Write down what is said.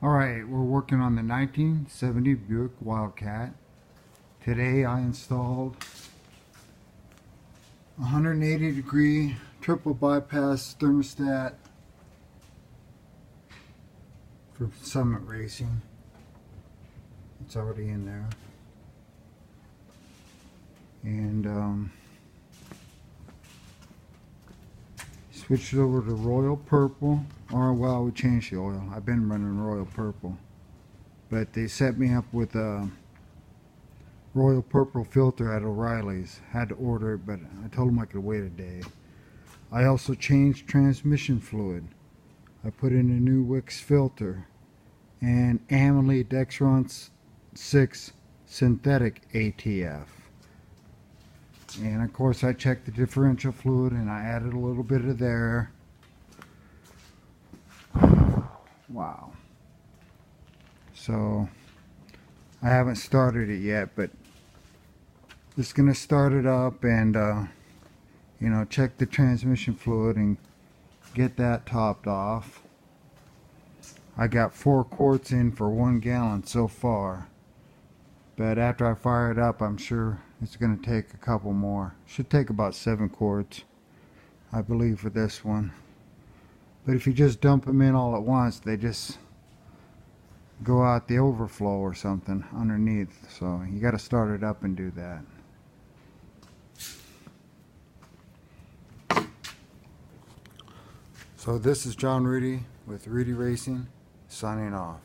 Alright, we're working on the 1970 Buick Wildcat. Today I installed 180 degree triple bypass thermostat for Summit Racing. It's already in there. And switched it over to Royal Purple. Or, well, we changed the oil. I've been running Royal Purple. But they set me up with a Royal Purple filter at O'Reilly's. Had to order it, but I told them I could wait a day. I also changed transmission fluid. I put in a new Wix filter and Amalie Dexron 6 synthetic ATF. And of course I checked the differential fluid and I added a little bit of there. Wow. So I haven't started it yet, but just gonna start it up and check the transmission fluid and get that topped off. I got 4 quarts in for 1 gallon so far, but after I fire it up I'm sure it's gonna take a couple more. Should take about 7 quarts I believe for this one. But if you just dump them in all at once, they just go out the overflow or something underneath. So you got to start it up and do that. So this is John Rudy with Rudy Racing, signing off.